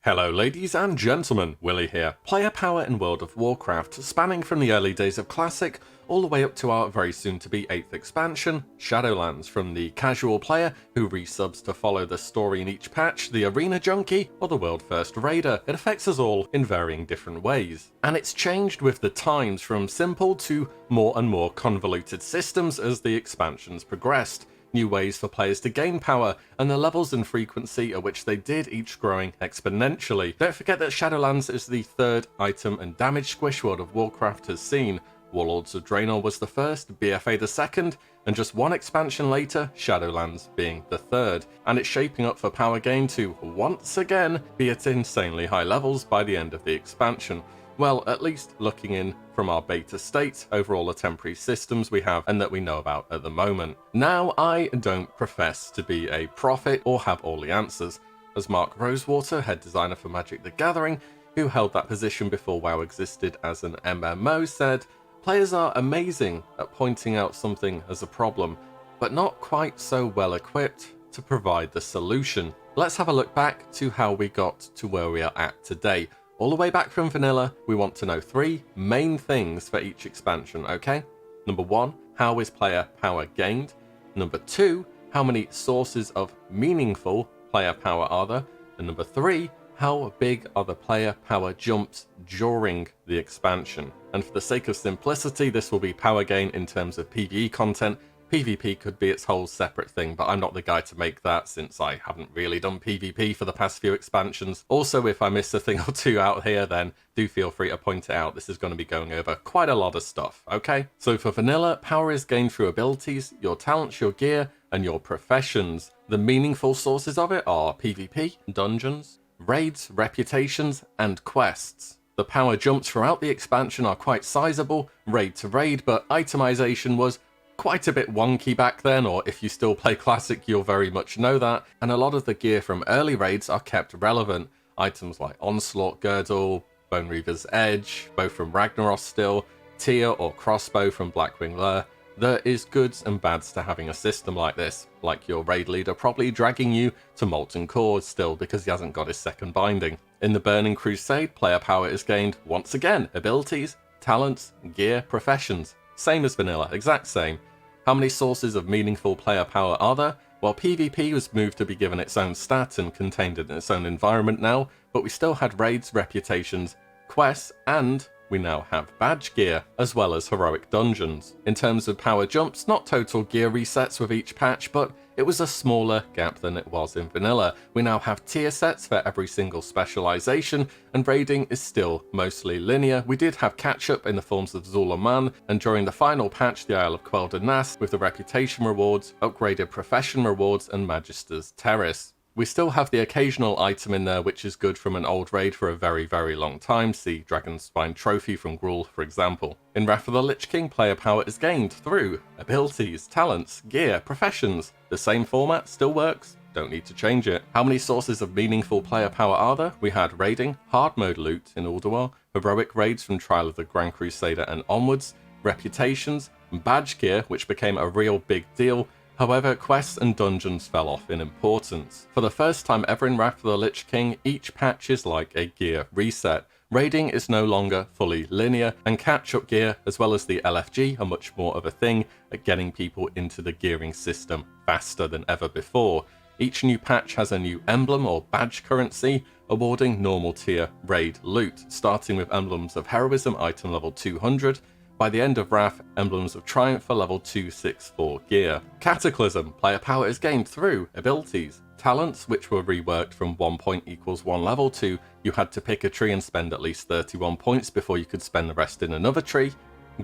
Hello ladies and gentlemen, Willie here. Player power in World of Warcraft, spanning from the early days of Classic all the way up to our very soon to be 8th expansion, Shadowlands, from the casual player who resubs to follow the story in each patch, the arena junkie, or the world first raider. It affects us all in varying different ways. And it's changed with the times from simple to more and more convoluted systems as the expansions progressed. New ways for players to gain power, and the levels and frequency at which they did each growing exponentially. Don't forget that Shadowlands is the third item and damage squish World of Warcraft has seen. Warlords of Draenor was the first, BFA the second, and just one expansion later, Shadowlands being the third. And it's shaping up for power gain to, once again, be at insanely high levels by the end of the expansion. Well, at least looking in from our beta state over all the temporary systems we have and that we know about at the moment. Now, I don't profess to be a prophet or have all the answers. As Mark Rosewater, head designer for Magic the Gathering, who held that position before WoW existed as an MMO, said, "Players are amazing at pointing out something as a problem, but not quite so well equipped to provide the solution." Let's have a look back to how we got to where we are at today. All the way back from vanilla, we want to know three main things for each expansion, okay? Number one, how is player power gained? Number two, how many sources of meaningful player power are there? And number three, how big are the player power jumps during the expansion? And for the sake of simplicity, this will be power gain in terms of PvE content. PvP could be its whole separate thing, but I'm not the guy to make that since I haven't really done PvP for the past few expansions. Also, if I miss a thing or two out here, then do feel free to point it out. This is going to be going over quite a lot of stuff, okay? So for vanilla, power is gained through abilities, your talents, your gear, and your professions. The meaningful sources of it are PvP, dungeons, raids, reputations, and quests. The power jumps throughout the expansion are quite sizable, raid to raid, but itemization was quite a bit wonky back then, or if you still play Classic, you'll very much know that, and a lot of the gear from early raids are kept relevant. Items like Onslaught Girdle, Bone Reaver's Edge, bow from Ragnaros still, Tear or Crossbow from Blackwing Lair. There is goods and bads to having a system like this, like your raid leader probably dragging you to Molten Core still because he hasn't got his second binding. In the Burning Crusade, player power is gained, once again, abilities, talents, gear, professions. Same as vanilla, exact same. How many sources of meaningful player power are there? Well, PvP was moved to be given its own stat and contained in its own environment now, but we still had raids, reputations, quests, and we now have badge gear, as well as heroic dungeons. In terms of power jumps, not total gear resets with each patch, but it was a smaller gap than it was in vanilla. We now have tier sets for every single specialization, and raiding is still mostly linear. We did have catch-up in the forms of Zulaman, and during the final patch, the Isle of Quel'Danas, with the reputation rewards, upgraded profession rewards, and Magister's Terrace. We still have the occasional item in there which is good from an old raid for a very, very long time. See Dragon's Spine Trophy from Gruul, for example. In Wrath of the Lich King, player power is gained through abilities, talents, gear, professions. The same format still works, don't need to change it. How many sources of meaningful player power are there? We had raiding, hard mode loot in Ulduar, heroic raids from Trial of the Grand Crusader and onwards, reputations, badge gear, which became a real big deal. However, quests and dungeons fell off in importance. For the first time ever in Wrath of the Lich King, each patch is like a gear reset. Raiding is no longer fully linear, and catch-up gear, as well as the LFG, are much more of a thing at getting people into the gearing system faster than ever before. Each new patch has a new emblem or badge currency, awarding normal tier raid loot, starting with Emblems of Heroism item level 200, by the end of Wrath, Emblems of Triumph for level 264 gear. Cataclysm, player power is gained through abilities, talents, which were reworked from 1 point equals 1 level to you had to pick a tree and spend at least 31 points before you could spend the rest in another tree,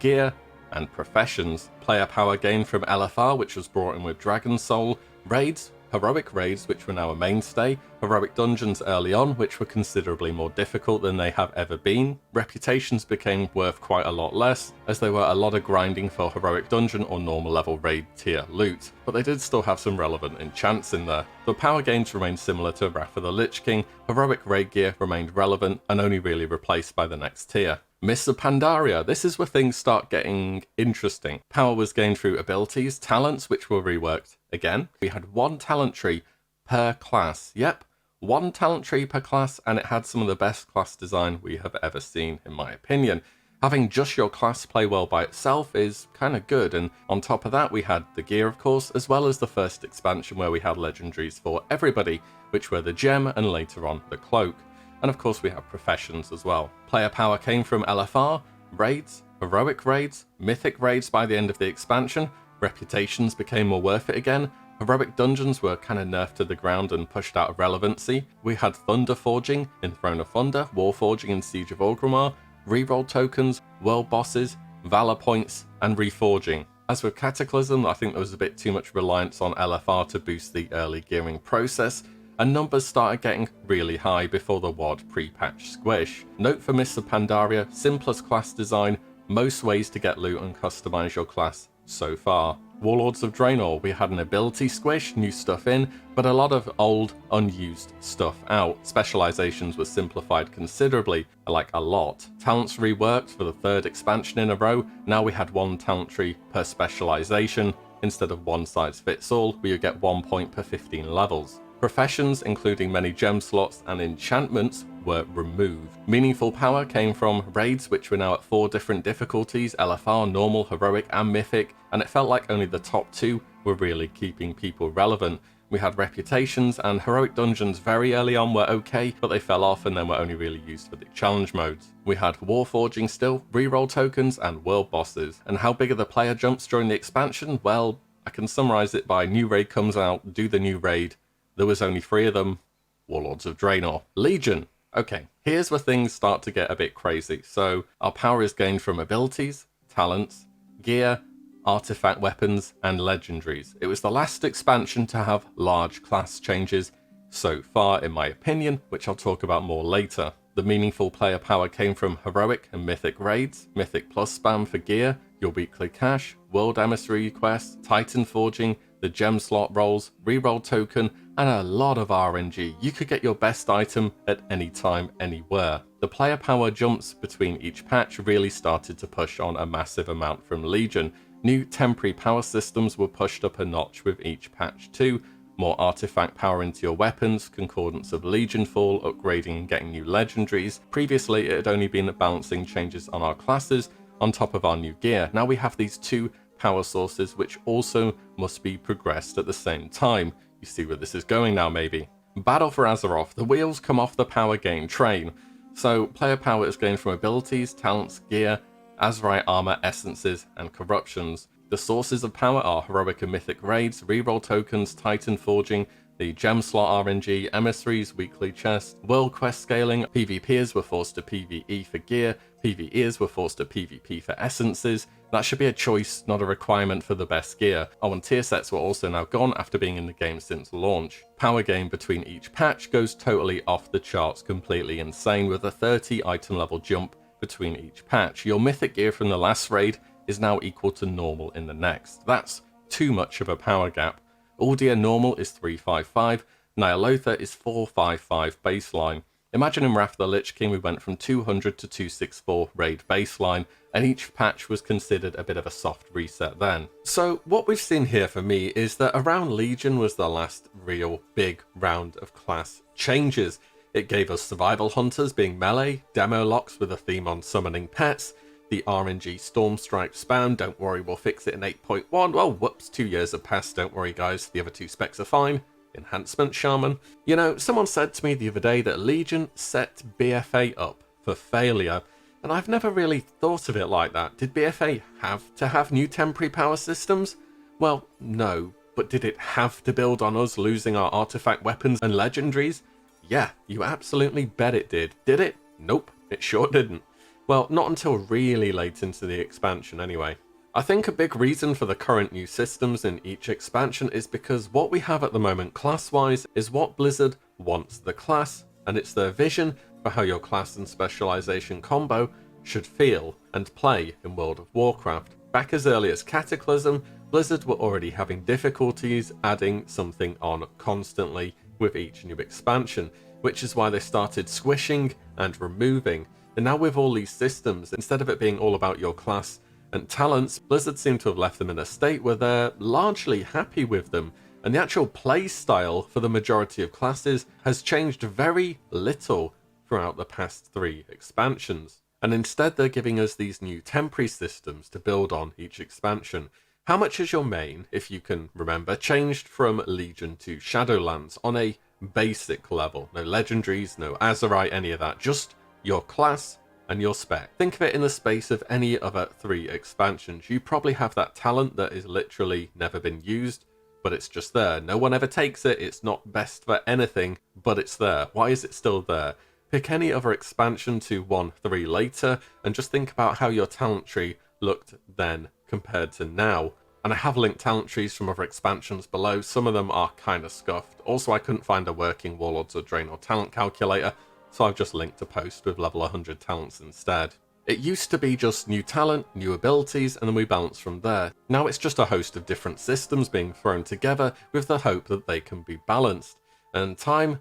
gear, and professions. Player power gained from LFR, which was brought in with Dragon Soul, raids, heroic raids, which were now a mainstay, heroic dungeons early on, which were considerably more difficult than they have ever been. Reputations became worth quite a lot less, as there were a lot of grinding for heroic dungeon or normal level raid tier loot, but they did still have some relevant enchants in there. The power gains remained similar to Wrath of the Lich King, heroic raid gear remained relevant and only really replaced by the next tier. Mists of Pandaria, this is where things start getting interesting. Power was gained through abilities, talents, which were reworked. Again, we had one talent tree per class. Yep, one talent tree per class, and it had some of the best class design we have ever seen, in my opinion. Having just your class play well by itself is kind of good, and on top of that we had the gear of course, as well as the first expansion where we had legendaries for everybody, which were the gem and later on the cloak. And of course we have professions as well. Player power came from LFR, raids, heroic raids, mythic raids by the end of the expansion, reputations became more worth it again, heroic dungeons were kind of nerfed to the ground and pushed out of relevancy, we had thunder forging in Throne of Thunder, war forging in Siege of Orgrimmar, reroll tokens, world bosses, valor points, and reforging. As with Cataclysm, I think there was a bit too much reliance on LFR to boost the early gearing process, and numbers started getting really high before the WoD pre-patch squish. Note for Mists of Pandaria, simplest class design, most ways to get loot and customize your class so far. Warlords of Draenor, we had an ability squish, new stuff in, but a lot of old, unused stuff out. Specializations were simplified considerably, like a lot. Talents reworked for the third expansion in a row. Now we had one talent tree per specialization. Instead of one size fits all, we would get 1 point per 15 levels. Professions, including many gem slots and enchantments, were removed. Meaningful power came from raids, which were now at 4 different difficulties, LFR, normal, heroic, and mythic, and it felt like only the top 2 were really keeping people relevant. We had reputations, and heroic dungeons very early on were okay, but they fell off and then were only really used for the challenge modes. We had warforging still, reroll tokens, and world bosses. And how big are the player jumps during the expansion? Well, I can summarize it by new raid comes out, do the new raid. There was only 3 of them, Warlords of Draenor. Legion. Okay, here's where things start to get a bit crazy. So our power is gained from abilities, talents, gear, artifact weapons, and legendaries. It was the last expansion to have large class changes so far, in my opinion, which I'll talk about more later. The meaningful player power came from heroic and mythic raids, mythic plus spam for gear, your weekly cash, world emissary quests, titan forging, the gem slot rolls, reroll token, and a lot of RNG. You could get your best item at any time, anywhere. The player power jumps between each patch really started to push on a massive amount from Legion. New temporary power systems were pushed up a notch with each patch too. More artifact power into your weapons, concordance of Legion fall, upgrading and getting new legendaries. Previously it had only been balancing changes on our classes on top of our new gear. Now we have these 2 power sources which also must be progressed at the same time. You see where this is going now maybe. Battle for Azeroth. The wheels come off the power gain train. So player power is gained from abilities, talents, gear, Azerite armor, essences, and corruptions. The sources of power are heroic and mythic raids, reroll tokens, titan forging, the gem slot RNG, emissaries, weekly chest, world quest scaling, PvPers were forced to PvE for gear, PvEers were forced to PvP for essences. That should be a choice, not a requirement for the best gear. Oh, and tier sets were also now gone after being in the game since launch. Power gain between each patch goes totally off the charts, completely insane, with a 30 item level jump between each patch. Your mythic gear from the last raid is now equal to normal in the next. That's too much of a power gap. Uldia normal is 355, Nyalotha is 455 baseline. Imagine in Wrath of the Lich King we went from 200 to 264 raid baseline, and each patch was considered a bit of a soft reset then. So what we've seen here for me is that around Legion was the last real big round of class changes. It gave us survival hunters being melee, demo locks with a theme on summoning pets, the RNG Stormstrike spam, don't worry we'll fix it in 8.1, well whoops, 2 years have passed, don't worry guys, the other 2 specs are fine. Enhancement Shaman. You know, someone said to me the other day that Legion set BFA up for failure, and I've never really thought of it like that. Did BFA have to have new temporary power systems? Well, no, but did it have to build on us losing our artifact weapons and legendaries? Yeah, you absolutely bet it did. Did it? Nope, it sure didn't. Well, not until really late into the expansion anyway. I think a big reason for the current new systems in each expansion is because what we have at the moment class-wise is what Blizzard wants the class, and it's their vision for how your class and specialization combo should feel and play in World of Warcraft. Back as early as Cataclysm, Blizzard were already having difficulties adding something on constantly with each new expansion, which is why they started squishing and removing. And now with all these systems, instead of it being all about your class and talents, Blizzard seem to have left them in a state where they're largely happy with them. and the actual play style for the majority of classes has changed very little throughout the past 3 expansions. And instead they're giving us these new temporary systems to build on each expansion. How much has your main, if you can remember, changed from Legion to Shadowlands on a basic level? No legendaries, no Azerite, any of that, just your class and your spec. Think of it in the space of any other 3 expansions. You probably have that talent that is literally never been used, but it's just there. No one ever takes it, it's not best for anything, but it's there. Why is it still there? Pick any other expansion to 1.3 later, and just think about how your talent tree looked then compared to now. And I have linked talent trees from other expansions below. Some of them are kind of scuffed. Also, I couldn't find a working Warlords of Draenor talent calculator, so I've just linked a post with level 100 talents instead. It used to be just new talent, new abilities, and then we balance from there. Now it's just a host of different systems being thrown together with the hope that they can be balanced. And time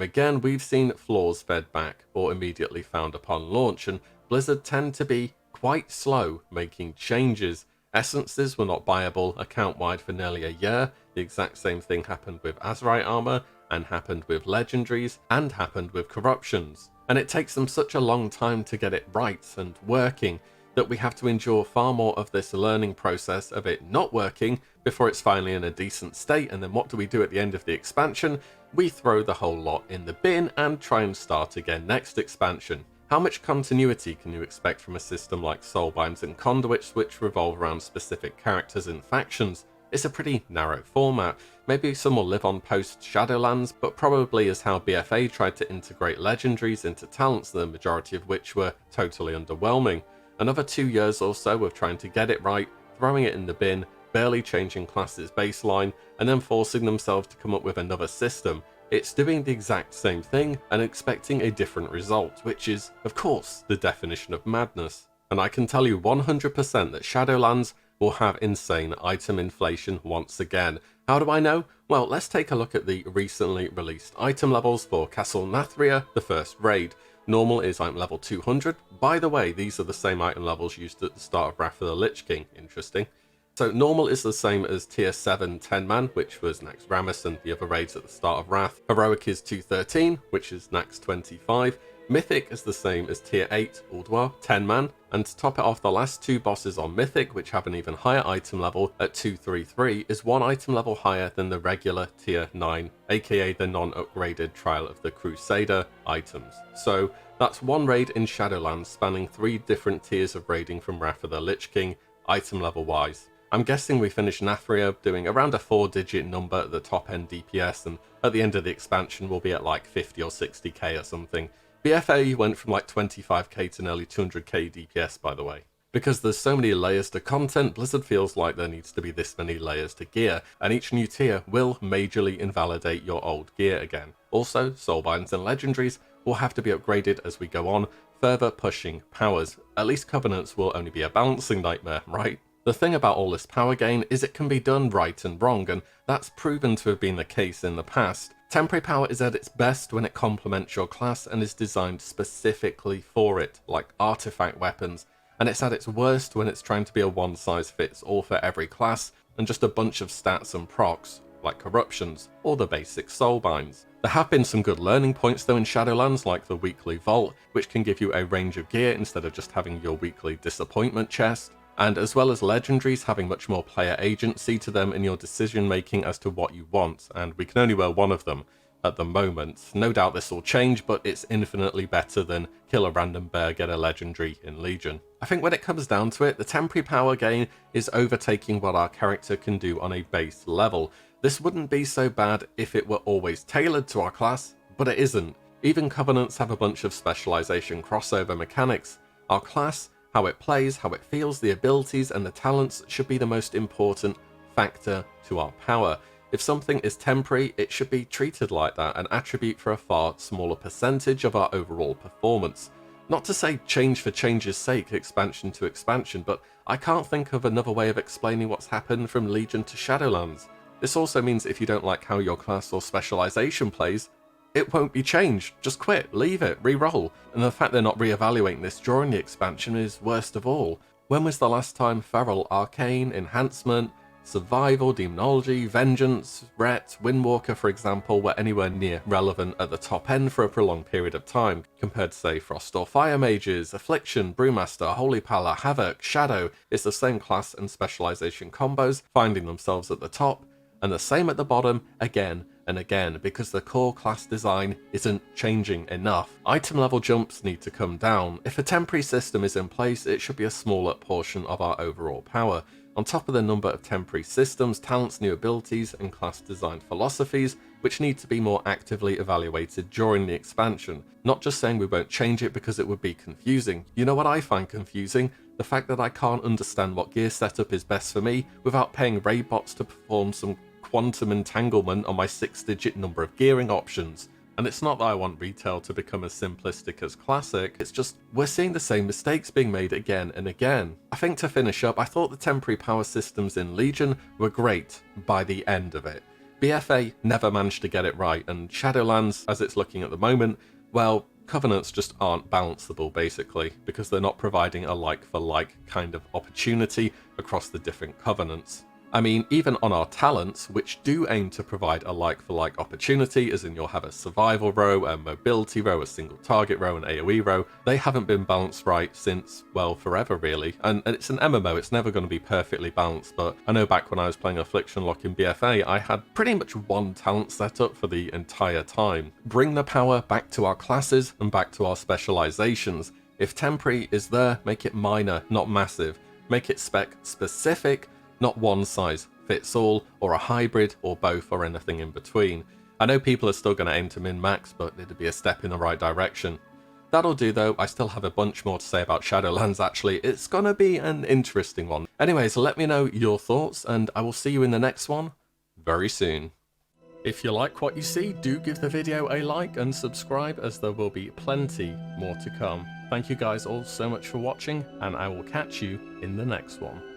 again, we've seen flaws fed back or immediately found upon launch, and Blizzard tend to be quite slow making changes. Essences were not buyable account-wide for nearly a year. The exact same thing happened with Azerite armor, and happened with legendaries, and happened with corruptions. And it takes them such a long time to get it right and working that we have to endure far more of this learning process of it not working before it's finally in a decent state. And then what do we do at the end of the expansion? We throw the whole lot in the bin and try and start again next expansion. How much continuity can you expect from a system like Soulbinds and Conduits, which revolve around specific characters and factions? It's a pretty narrow format. Maybe some will live on post-Shadowlands, but probably is how BFA tried to integrate legendaries into talents, the majority of which were totally underwhelming. Another 2 years or so of trying to get it right, throwing it in the bin, barely changing classes baseline, and then forcing themselves to come up with another system. It's doing the exact same thing and expecting a different result, which is, of course, the definition of madness. And I can tell you 100% that Shadowlands will have insane item inflation once again. How do I know? Well, let's take a look at the recently released item levels for Castle Nathria, the first raid. Normal is item level 200. By the way, these are the same item levels used at the start of Wrath of the Lich King. Interesting. So normal is the same as tier 7 10-man, which was Nax Rammus and the other raids at the start of Wrath. Heroic is 213, which is Nax 25. Mythic is the same as tier 8 Ulduar 10-man, and to top it off, the last 2 bosses on Mythic, which have an even higher item level at 233, is 1 item level higher than the regular tier 9, aka the non-upgraded Trial of the Crusader items. So that's 1 raid in Shadowlands spanning 3 different tiers of raiding from Wrath of the Lich King, item level wise. I'm guessing we finished Nathria doing around a 4-digit number at the top end DPS, and at the end of the expansion we'll be at like 50 or 60k or something. BFA went from like 25k to nearly 200k DPS, by the way. Because there's so many layers to content, Blizzard feels like there needs to be this many layers to gear, and each new tier will majorly invalidate your old gear again. Also, Soulbinds and Legendaries will have to be upgraded as we go on, further pushing powers. At least Covenants will only be a balancing nightmare, right? The thing about all this power gain is it can be done right and wrong, and that's proven to have been the case in the past. Temporary power is at its best when it complements your class and is designed specifically for it, like artifact weapons, and it's at its worst when it's trying to be a one-size-fits-all for every class and just a bunch of stats and procs, like corruptions or the basic soulbinds. There have been some good learning points though in Shadowlands, like the weekly vault, which can give you a range of gear instead of just having your weekly disappointment chest. And as well as legendaries having much more player agency to them in your decision making as to what you want, and we can only wear 1 of them at the moment. No doubt this will change, but it's infinitely better than kill a random bear, get a legendary in Legion. I think when it comes down to it, the temporary power gain is overtaking what our character can do on a base level. This wouldn't be so bad if it were always tailored to our class, but it isn't. Even Covenants have a bunch of specialization crossover mechanics. Our class, how it plays, how it feels, the abilities and the talents should be the most important factor to our power. If something is temporary, it should be treated like that, an attribute for a far smaller percentage of our overall performance. Not to say change for change's sake, expansion to expansion, but I can't think of another way of explaining what's happened from Legion to Shadowlands. This also means if you don't like how your class or specialization plays, it won't be changed. Just quit, leave it, re-roll. And the fact they're not re-evaluating this during the expansion is worst of all. When was the last time Feral, Arcane, Enhancement, Survival, Demonology, Vengeance, Ret, Windwalker, for example, were anywhere near relevant at the top end for a prolonged period of time, compared to, say, Frost or Fire Mages, Affliction, Brewmaster, Holy Pala, Havoc, Shadow. It's the same class and specialization combos finding themselves at the top, and the same at the bottom again and again, because the core class design isn't changing enough. Item level jumps need to come down. If a temporary system is in place, it should be a smaller portion of our overall power. On top of the number of temporary systems, talents, new abilities, and class design philosophies, which need to be more actively evaluated during the expansion. Not just saying we won't change it because it would be confusing. You know what I find confusing? The fact that I can't understand what gear setup is best for me without paying raid bots to perform some quantum entanglement on my 6-digit number of gearing options. And it's not that I want retail to become as simplistic as classic, it's just we're seeing the same mistakes being made again and again. I think to finish up, I thought the temporary power systems in Legion were great by the end of it. BFA never managed to get it right, and Shadowlands, as it's looking at the moment, well, Covenants just aren't balanceable basically, because they're not providing a like-for-like kind of opportunity across the different Covenants. I mean, even on our talents, which do aim to provide a like-for-like opportunity, as in you'll have a survival row, a mobility row, a single target row, an AoE row, they haven't been balanced right since, well, forever really. And it's an MMO, it's never going to be perfectly balanced, but I know back when I was playing Affliction Lock in BFA, I had pretty much one talent setup for the entire time. Bring the power back to our classes and back to our specializations. If temporary is there, make it minor, not massive. Make it spec specific, not one size fits all, or a hybrid, or both, or anything in between. I know people are still going to aim to min-max, but it'd be a step in the right direction. That'll do though, I still have a bunch more to say about Shadowlands actually, it's gonna be an interesting one. Anyways, let me know your thoughts, and I will see you in the next one very soon. If you like what you see, do give the video a like and subscribe, as there will be plenty more to come. Thank you guys all so much for watching, and I will catch you in the next one.